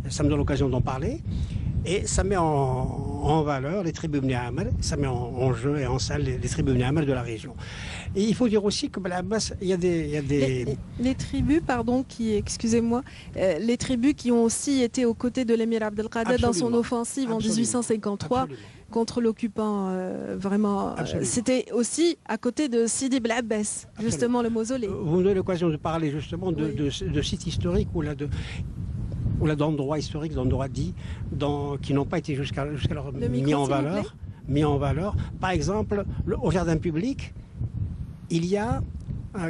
Ça me donne l'occasion d'en parler. Et ça met en valeur les tribus Bni Amr, ça met en jeu et en salle les tribus Bni Amr de la région. Et il faut dire aussi que Abbas, il y a des... Les tribus, pardon, excusez-moi, les tribus qui ont aussi été aux côtés de l'émir Abdelkader dans son offensive en 1853 contre l'occupant, vraiment. C'était aussi à côté de Sidi Bel Abbas, justement le mausolée. Vous me donnez l'occasion de parler justement de sites historiques ou d'endroits historiques, d'endroits dits, qui n'ont pas été jusqu'alors mis en valeur. Par exemple, au jardin public, il y a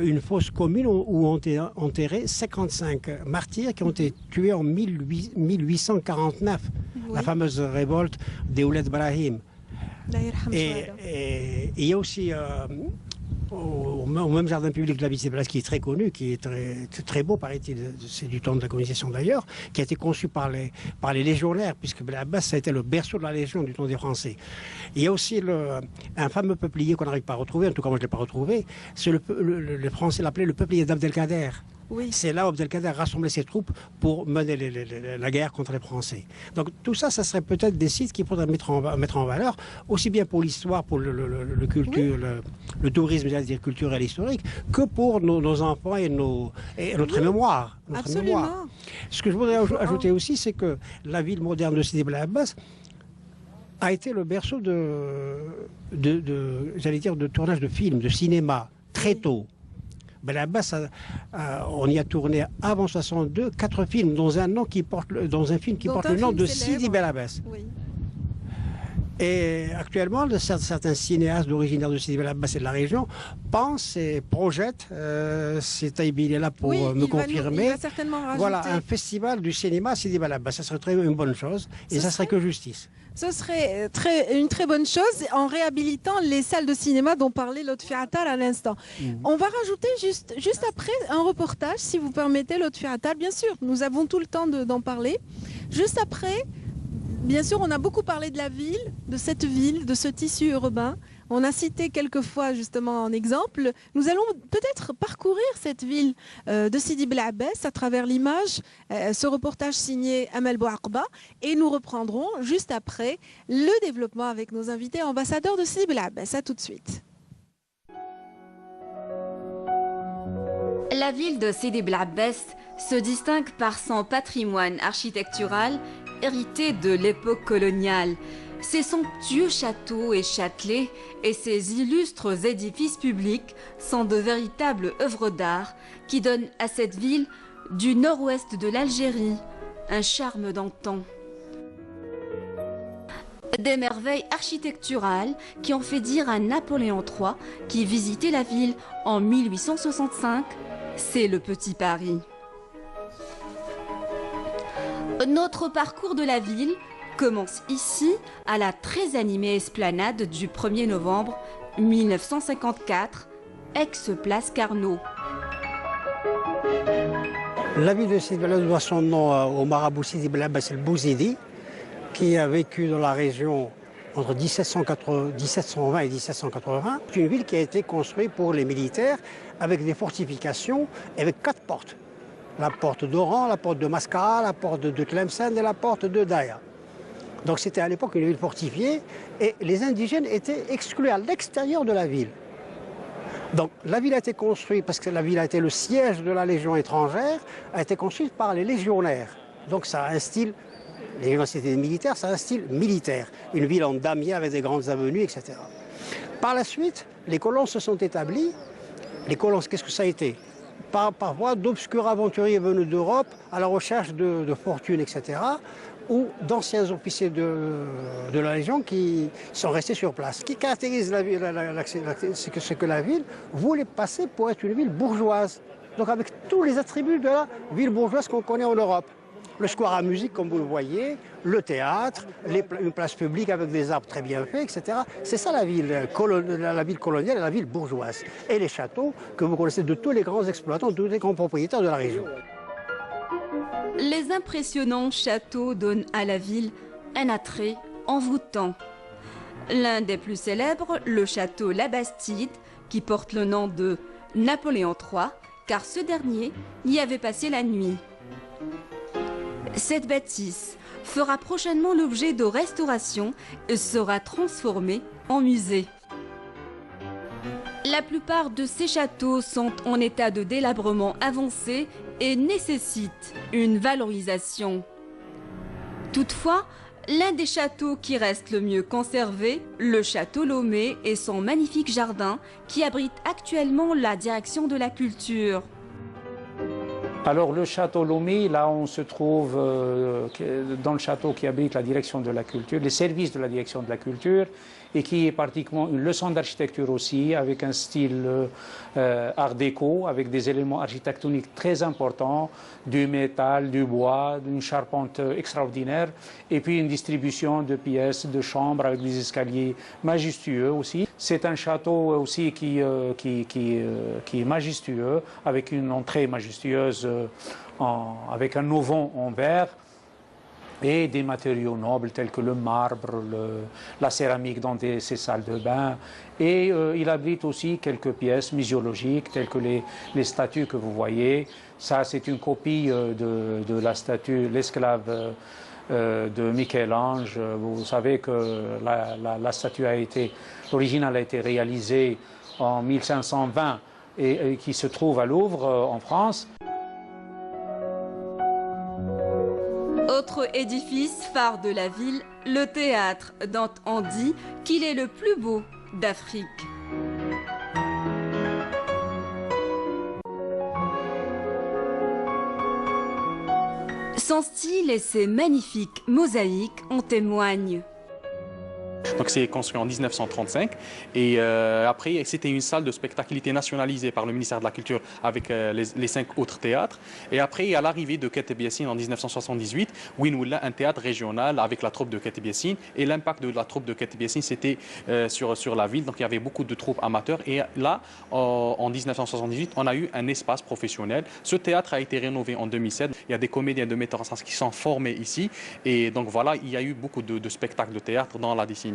une fosse commune où ont été enterrés 55 martyrs qui ont été tués en 1849, la fameuse révolte des Ouled Brahim. Et il y a aussi au même jardin public de la Bicéblas, qui est très connu, qui est très beau, paraît-il, c'est du temps de la colonisation d'ailleurs, qui a été conçu par les légionnaires, puisque Abbas, ça a été le berceau de la Légion du temps des Français. Il y a aussi un fameux peuplier qu'on n'arrive pas à retrouver, en tout cas moi je ne l'ai pas retrouvé, c'est le Français l'appelait le peuplier d'Abdelkader. Oui. C'est là où Abdelkader rassemblait ses troupes pour mener la guerre contre les Français. Donc tout ça, ça serait peut-être des sites qu'il faudrait mettre en valeur, aussi bien pour l'histoire, pour le tourisme, c'est-à-dire culturel et historique, que pour nos enfants et notre mémoire. Absolument. Ce que je voudrais ajouter aussi, c'est que la ville moderne de Sidi Bel Abbas a été le berceau de tournage de films, de cinéma, très tôt. Bel Abbas, on y a tourné avant 62 4 films, dont un film qui porte le nom de Sidi Bel Abbas. Oui. Et actuellement, certains cinéastes originaires de Sidi Bel Abbas et de la région pensent et projettent, c'est Taïbi, il est là pour me confirmer, il va certainement rajouter. Voilà, un festival du cinéma à Sidi Bel Abbas. Ça serait une bonne chose et ça serait que justice. Ce serait une très bonne chose en réhabilitant les salles de cinéma dont parlait Lotfi Attal à l'instant. On va rajouter juste après un reportage, si vous permettez, Lotfi Attal. Bien sûr, nous avons tout le temps d'en parler. Juste après, bien sûr, on a beaucoup parlé de la ville, de cette ville, de ce tissu urbain. On a cité quelques fois justement en exemple. Nous allons peut-être parcourir cette ville de Sidi Bel Abbas à travers l'image, ce reportage signé Amel Bouaqba, et nous reprendrons juste après le développement avec nos invités ambassadeurs de Sidi Bel Abbas. À tout de suite. La ville de Sidi Bel Abbas se distingue par son patrimoine architectural hérité de l'époque coloniale. Ses somptueux châteaux et châtelets et ses illustres édifices publics sont de véritables œuvres d'art qui donnent à cette ville du nord-ouest de l'Algérie un charme d'antan. Des merveilles architecturales qui ont fait dire à Napoléon III, qui visitait la ville en 1865, c'est le Petit Paris. Notre parcours de la ville commence ici, à la très animée esplanade du 1er novembre 1954, ex-place Carnot. La ville de Sidi Bel Abbas doit son nom au marabout Sidi Bel Abbas el-Bouzidi, qui a vécu dans la région entre 1720 et 1780. C'est une ville qui a été construite pour les militaires avec des fortifications et avec 4 portes. La porte d'Oran, la porte de Mascara, la porte de Tlemcen et la porte de Daya. Donc c'était à l'époque une ville fortifiée et les indigènes étaient exclus à l'extérieur de la ville. Donc la ville a été construite, parce que la ville a été le siège de la Légion étrangère, a été construite par les légionnaires. Donc ça a un style, les gens c'était militaires, ça a un style militaire. Une ville en damier avec des grandes avenues, etc. Par la suite, les colons se sont établis. Les colons, qu'est-ce que ça a été? Par voie d'obscurs aventuriers venus d'Europe à la recherche de fortune, etc., ou d'anciens officiers de la Légion qui sont restés sur place. Ce qui caractérise la ville, c'est que la ville voulait passer pour être une ville bourgeoise. Donc avec tous les attributs de la ville bourgeoise qu'on connaît en Europe. Le square à musique, comme vous le voyez, le théâtre, une place publique avec des arbres très bien faits, etc. C'est ça la ville coloniale et la ville bourgeoise. Et les châteaux que vous connaissez de tous les grands exploitants, de tous les grands propriétaires de la région. Les impressionnants châteaux donnent à la ville un attrait envoûtant. L'un des plus célèbres, le château La Bastide, qui porte le nom de Napoléon III, car ce dernier y avait passé la nuit. Cette bâtisse fera prochainement l'objet de restauration et sera transformée en musée. La plupart de ces châteaux sont en état de délabrement avancé et nécessitent une valorisation. Toutefois, l'un des châteaux qui reste le mieux conservé, le château Lomé et son magnifique jardin qui abrite actuellement la direction de la culture. Alors le château Lomé, là on se trouve dans le château qui abrite la direction de la culture, les services de la direction de la culture, et qui est pratiquement une leçon d'architecture aussi, avec un style art déco, avec des éléments architectoniques très importants, du métal, du bois, d'une charpente extraordinaire, et puis une distribution de pièces, de chambres avec des escaliers majestueux aussi. C'est un château aussi qui est majestueux, avec une entrée majestueuse, avec un auvent en verre, et des matériaux nobles tels que le marbre, la céramique dans ces salles de bain. Et il abrite aussi quelques pièces muséologiques telles que les statues que vous voyez. Ça, c'est une copie de la statue, l'esclave de Michel-Ange. Vous savez que la statue l'original a été réalisée en 1520 et qui se trouve à Louvre en France. Autre édifice phare de la ville, le théâtre, dont on dit qu'il est le plus beau d'Afrique. Son style et ses magnifiques mosaïques en témoignent. Donc c'est construit en 1935 et après c'était une salle de spectacle qui était nationalisée par le ministère de la Culture avec les 5 autres théâtres. Et après à l'arrivée de Keteb Yassine en 1978, Winwilla, un théâtre régional avec la troupe de Keteb Yassine, et l'impact de la troupe de Keteb Yassine c'était sur la ville, donc il y avait beaucoup de troupes amateurs, et là en 1978 on a eu un espace professionnel. Ce théâtre a été rénové en 2007, il y a des comédiens de metteurs en scène qui sont formés ici, et donc voilà, il y a eu beaucoup de spectacles de théâtre dans la décennie,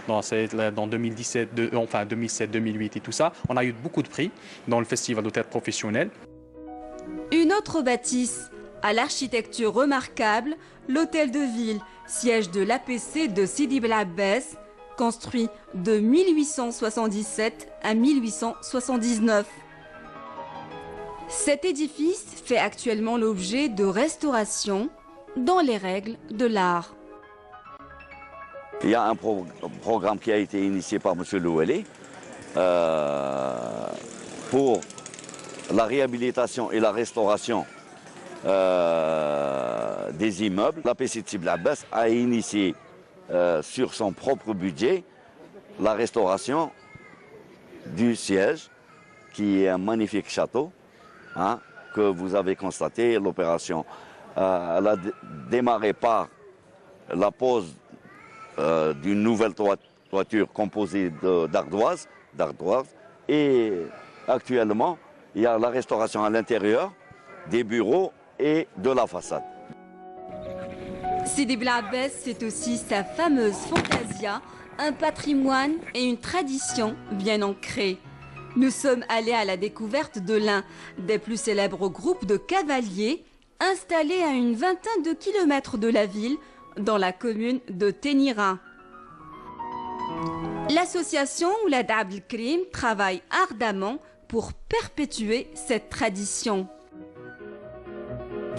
dans 2017, enfin 2007, 2008 et tout ça. On a eu beaucoup de prix dans le festival de théâtre professionnel. Une autre bâtisse à l'architecture remarquable, l'hôtel de ville, siège de l'APC de Sidi Bel Abbès, construit de 1877 à 1879. Cet édifice fait actuellement l'objet de restauration dans les règles de l'art. Il y a un programme qui a été initié par M. Louelé pour la réhabilitation et la restauration des immeubles. L'APC de Sidi Bel Abbès a initié sur son propre budget la restauration du siège, qui est un magnifique château, hein, que vous avez constaté. L'opération elle a démarré par la pose d'une nouvelle toiture composée d'ardoise, et actuellement il y a la restauration à l'intérieur des bureaux et de la façade. Sidi Bel Abbès, c'est aussi sa fameuse Fantasia, un patrimoine et une tradition bien ancrée. Nous sommes allés à la découverte de l'un des plus célèbres groupes de cavaliers installés à une vingtaine de kilomètres de la ville, dans la commune de Ténira. L'association Oulad Abdelkrim travaille ardemment pour perpétuer cette tradition.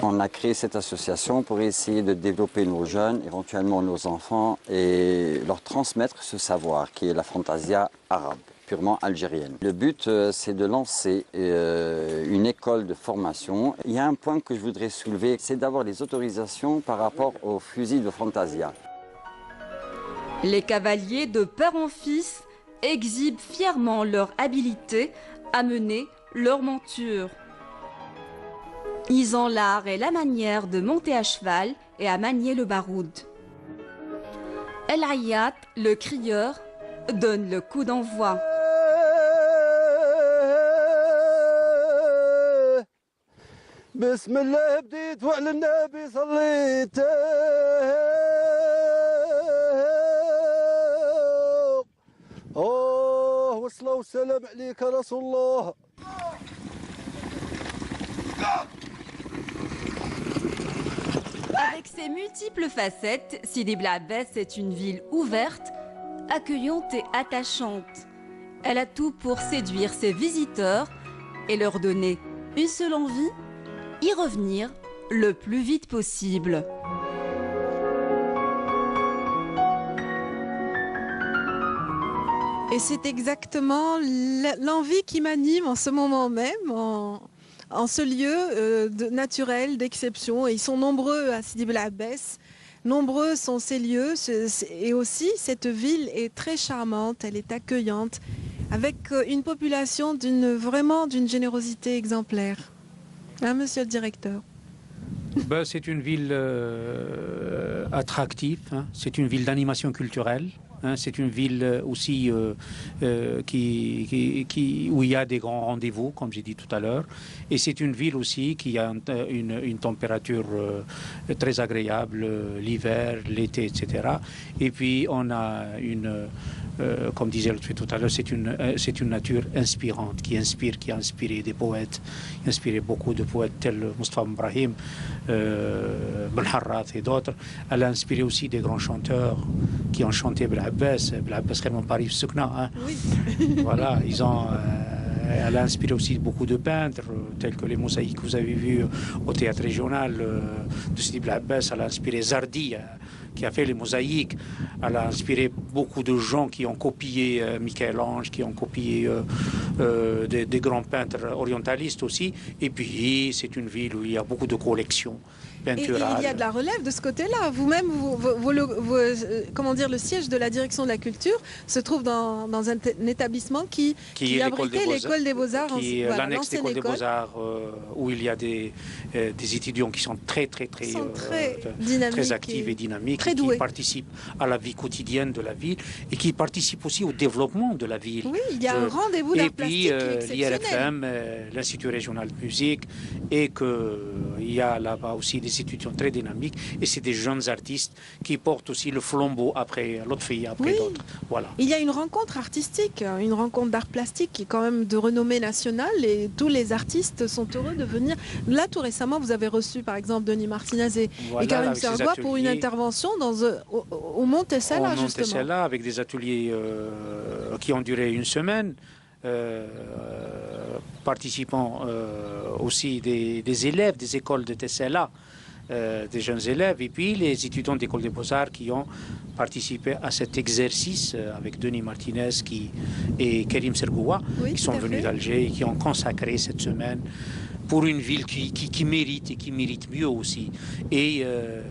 On a créé cette association pour essayer de développer nos jeunes, éventuellement nos enfants, et leur transmettre ce savoir qui est la fantasia arabe, purement algérienne. Le but, c'est de lancer une école de formation. Il y a un point que je voudrais soulever, c'est d'avoir les autorisations par rapport aux fusils de fantasia. Les cavaliers de père en fils exhibent fièrement leur habileté à mener leur monture. Ils ont l'art et la manière de monter à cheval et à manier le baroud. El Hayat, le crieur, donne le coup d'envoi. Bismillah بديت وعلى النبي صليت والصلاة والسلام عليك يا رسول الله. Avec ses multiples facettes, Sidi Bel Abbès est une ville ouverte, accueillante et attachante. Elle a tout pour séduire ses visiteurs et leur donner une seule envie, y revenir le plus vite possible. Et c'est exactement l'envie qui m'anime en ce moment même, en ce lieu naturel, d'exception. Et ils sont nombreux à Sidi Bel Abbès. Nombreux sont ces lieux. Et aussi, cette ville est très charmante, elle est accueillante, avec une population vraiment d'une générosité exemplaire. Hein, monsieur le directeur? C'est une ville attractive, hein. C'est une ville d'animation culturelle. Hein, c'est une ville aussi où il y a des grands rendez-vous, comme j'ai dit tout à l'heure. Et c'est une ville aussi qui a une température très agréable l'hiver, l'été, etc. Et puis on a comme disait Lotfi tout à l'heure, c'est une nature inspirante, qui a inspiré des poètes, qui a inspiré beaucoup de poètes tels Mustafa Ibrahim, Ben Harrat et d'autres. Elle a inspiré aussi des grands chanteurs qui ont chanté Bel Abbès Khairman Paris Soukna. Hein. Oui. Voilà, elle a inspiré aussi beaucoup de peintres, tels que les mosaïques que vous avez vus au théâtre régional de Sidi Bel Abbès. Elle a inspiré Zardi, qui a fait les mosaïques. Elle a inspiré beaucoup de gens qui ont copié Michel-Ange, qui ont copié des grands peintres orientalistes aussi. Et puis, c'est une ville où il y a beaucoup de collections peinturales. Et il y a de la relève de ce côté-là. Vous-même, comment dire, le siège de la direction de la culture se trouve dans un établissement qui abritait l'école des Beaux-Arts. Qui est l'annexe de l'école des Beaux-Arts, où il y a des étudiants qui sont très actifs et dynamiques, très doués, qui participent à la vie quotidienne de la ville et qui participent aussi au développement de la ville. Oui, il y a un rendez-vous d'art plastique exceptionnel. l'IRFM, l'Institut régional de musique, et qu'il y a là-bas aussi des étudiants très dynamiques, et c'est des jeunes artistes qui portent aussi le flambeau après Lotfi, après d'autres. Voilà. Il y a une rencontre artistique, une rencontre d'art plastique qui est quand même de renommée nationale, et tous les artistes sont heureux de venir. Là, tout récemment, vous avez reçu par exemple Denis Martinez et Karim Sergoua pour une intervention au Mont Tessella, justement. Au Mont Tessella, avec des ateliers qui ont duré une semaine. Participant aussi des élèves des écoles de Tessella, des jeunes élèves, et puis les étudiants d'école des Beaux-Arts qui ont participé à cet exercice avec Denis Martinez et Karim Sergoua, qui sont venus d'Alger et qui ont consacré cette semaine pour une ville qui mérite et qui mérite mieux aussi. Et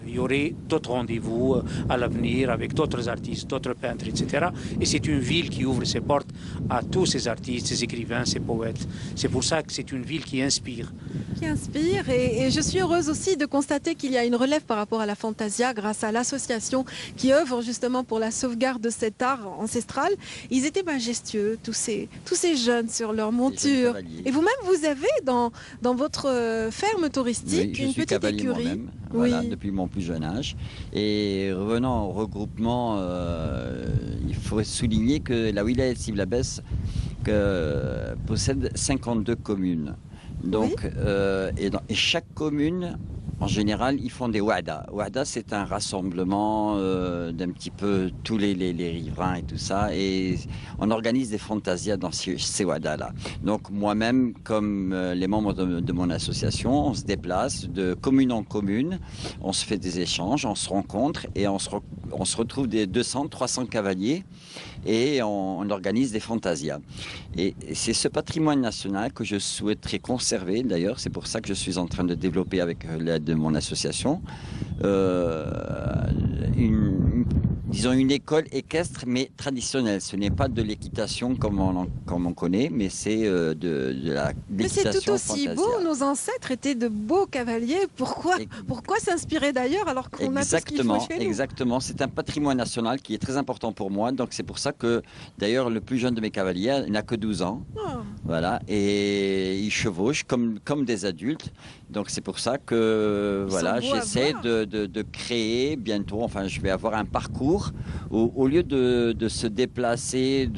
il y aurait d'autres rendez-vous à l'avenir avec d'autres artistes, d'autres peintres, etc. Et c'est une ville qui ouvre ses portes à tous ces artistes, ces écrivains, ces poètes. C'est pour ça que c'est une ville qui inspire. Qui inspire, et je suis heureuse aussi de constater qu'il y a une relève par rapport à la Fantasia grâce à l'association qui œuvre justement pour la sauvegarde de cet art ancestral. Ils étaient majestueux, tous ces jeunes sur leur monture. Et vous-même, vous avez dans votre ferme touristique une petite écurie. Voilà, depuis mon plus jeune âge. Et revenant au regroupement, il faut souligner que la wilaya de Sidi Bel Abbès possède 52 communes. Donc, et chaque commune, en général, ils font des wa'ada. Wa'ada, c'est un rassemblement d'un petit peu tous les riverains et tout ça. Et on organise des fantasias dans ces wa'ada-là. Donc, moi-même, comme les membres de mon association, on se déplace de commune en commune. On se fait des échanges, on se rencontre et on se retrouve des 200, 300 cavaliers. Et on organise des fantasias. Et c'est ce patrimoine national que je souhaiterais conserver. D'ailleurs, c'est pour ça que je suis en train de développer avec l'aide de mon association disons une école équestre mais traditionnelle. Ce n'est pas de l'équitation comme on connaît, mais c'est de l'équitation. Mais c'est tout aussi beau. Nos ancêtres étaient de beaux cavaliers. Pourquoi s'inspirer d'ailleurs alors qu'on a tout ce qu'il faut chez nous? Exactement. C'est un patrimoine national qui est très important pour moi. Donc c'est pour ça que d'ailleurs le plus jeune de mes cavaliers n'a que 12 ans. Oh. Voilà. Et il chevauche comme des adultes. Donc c'est pour ça que voilà, j'essaie de créer bientôt, enfin je vais avoir un parcours où, au lieu de se déplacer,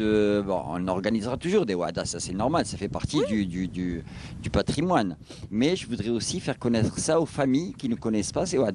on organisera toujours des WADA, ça c'est normal, ça fait partie du patrimoine. Mais je voudrais aussi faire connaître ça aux familles qui ne connaissent pas ces WADA.